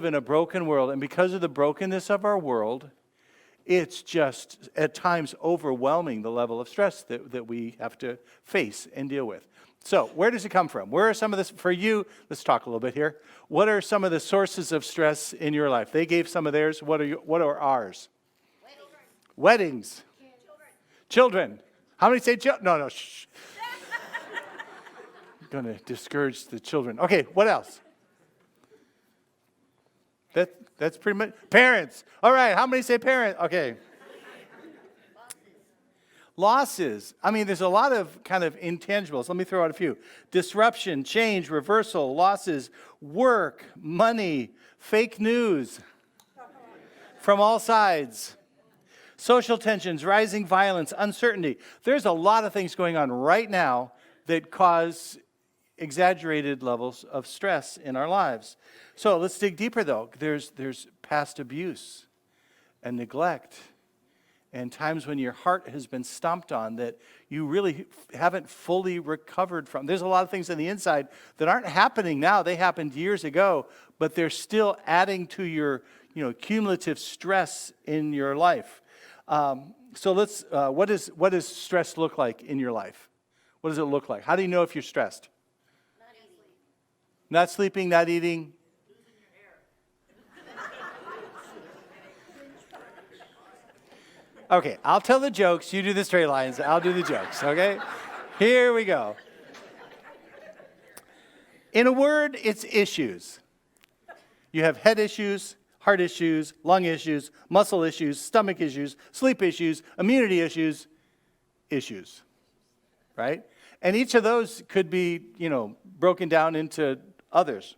in a broken world, and because of the brokenness of our world, it's just at times overwhelming, the level of stress that we have to face and deal with. So where does it come from? Where are some of this, for you, let's talk a little bit here. What are some of the sources of stress in your life? They gave some of theirs. What are ours? Weddings. Children. How many say children? No, shh. I'm going to discourage the children. Okay, what else? That's pretty much. Parents. All right, how many say parents? Okay. Losses. I mean, there's a lot of kind of intangibles. Let me throw out a few. Disruption, change, reversal, losses, work, money, fake news from all sides, social tensions, rising violence, uncertainty. There's a lot of things going on right now that cause exaggerated levels of stress in our lives. So let's dig deeper, though. There's past abuse and neglect, and times when your heart has been stomped on that you really haven't fully recovered from. There's a lot of things on the inside that aren't happening now. They happened years ago, but they're still adding to your, cumulative stress in your life. So let's. What does stress look like in your life? What does it look like? How do you know if you're stressed? Not sleeping, not eating. Okay, I'll tell the jokes. You do the straight lines. I'll do the jokes, okay? Here we go. In a word, it's issues. You have head issues, heart issues, lung issues, muscle issues, stomach issues, sleep issues, immunity issues, right? And each of those could be, broken down into others.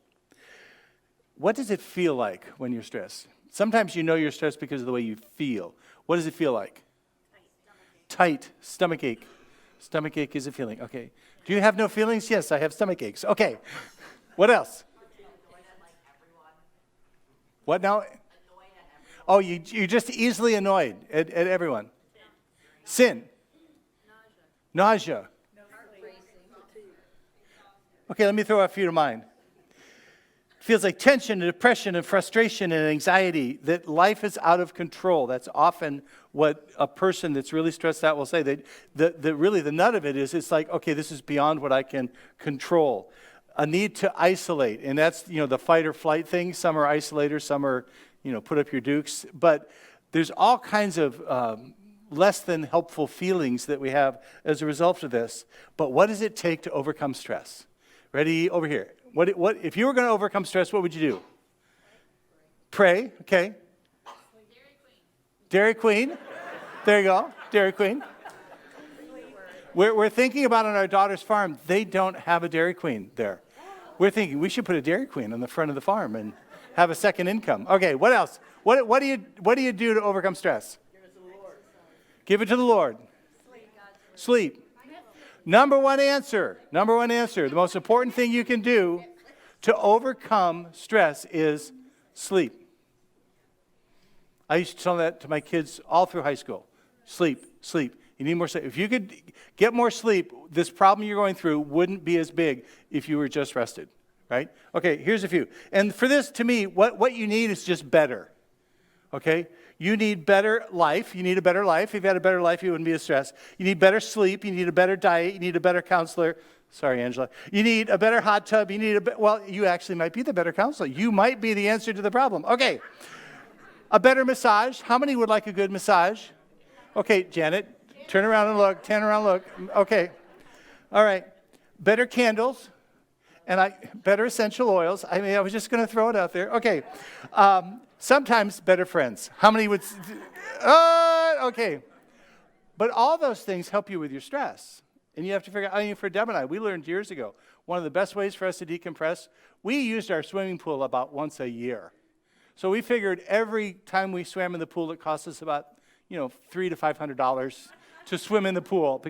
What does it feel like when you're stressed? Sometimes you know you're stressed because of the way you feel. What does it feel like? Tight stomach ache. Stomach ache is a feeling. Okay. Do you have no feelings? Yes, I have stomach aches. Okay. What else? What now? Oh, you're just easily annoyed at everyone. Sin. Nausea. Okay, let me throw a few to mine. Feels like tension and depression and frustration and anxiety, that life is out of control. That's often what a person that's really stressed out will say. Really the nut of it is, it's like, okay, this is beyond what I can control. A need to isolate, and that's, the fight or flight thing. Some are isolators, some are, put up your dukes. But there's all kinds of less than helpful feelings that we have as a result of this. But what does it take to overcome stress? Ready? Over here. What if you were going to overcome stress, what would you do? Pray, okay. Dairy Queen. There you go, Dairy Queen. We're thinking about on our daughter's farm, they don't have a Dairy Queen there. We're thinking we should put a Dairy Queen on the front of the farm and have a second income. Okay, what else? What do you do to overcome stress? Give it to the Lord. Give it to the Lord. Sleep. Number one answer. The most important thing you can do to overcome stress is sleep. I used to tell that to my kids all through high school. Sleep. You need more sleep. If you could get more sleep, this problem you're going through wouldn't be as big if you were just rested, right? Okay, here's a few. And for this, to me, what you need is just better, okay? You need better life. You need a better life. If you had a better life, you wouldn't be as stressed. You need better sleep. You need a better diet. You need a better counselor. Sorry, Angela. You need a better hot tub. You actually might be the better counselor. You might be the answer to the problem. Okay. A better massage. How many would like a good massage? Okay, Janet, turn around and look. Okay. All right. Better candles. And better essential oils. I was just going to throw it out there. Okay. Sometimes better friends. How many would? Okay. But all those things help you with your stress. And you have to figure out, for Deb and I, we learned years ago, one of the best ways for us to decompress, we used our swimming pool about once a year. So we figured every time we swam in the pool, it cost us about, $300 to $500 to swim in the pool.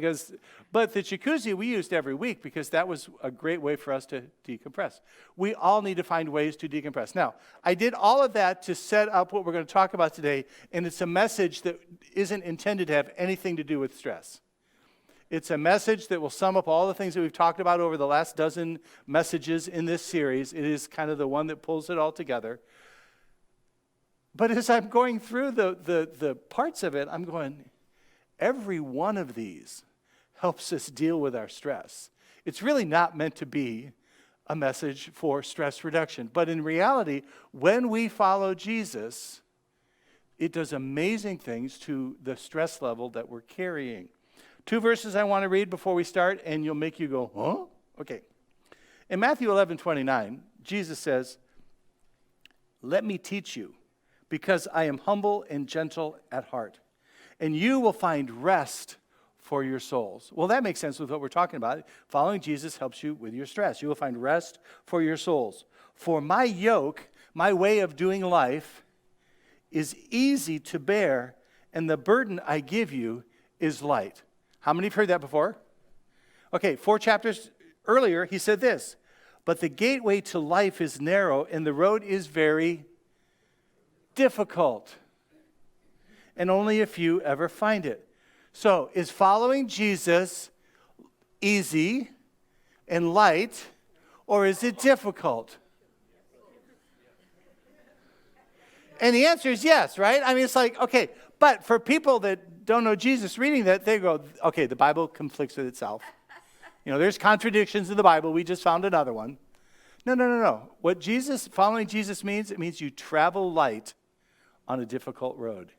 But the jacuzzi we used every week because that was a great way for us to decompress. We all need to find ways to decompress. Now, I did all of that to set up what we're going to talk about today, and it's a message that isn't intended to have anything to do with stress. It's a message that will sum up all the things that we've talked about over the last dozen messages in this series. It is kind of the one that pulls it all together. But as I'm going through the parts of it, I'm going, every one of these helps us deal with our stress. It's really not meant to be a message for stress reduction. But in reality, when we follow Jesus, it does amazing things to the stress level that we're carrying. 2 verses I want to read before we start, and you'll make you go, huh? Okay. In Matthew 11:29, Jesus says, "Let me teach you, because I am humble and gentle at heart, and you will find rest for your souls." Well, that makes sense with what we're talking about. Following Jesus helps you with your stress. You will find rest for your souls. For my yoke, my way of doing life, is easy to bear, and the burden I give you is light. How many have heard that before? Okay, 4 chapters earlier, he said this, "But the gateway to life is narrow, and the road is very difficult, and only a few ever find it." So, is following Jesus easy and light, or is it difficult? And the answer is yes, right? I mean, it's like, okay, but for people that don't know Jesus reading that, they go, okay, the Bible conflicts with itself. There's contradictions in the Bible. We just found another one. No. What following Jesus means, it means you travel light on a difficult road.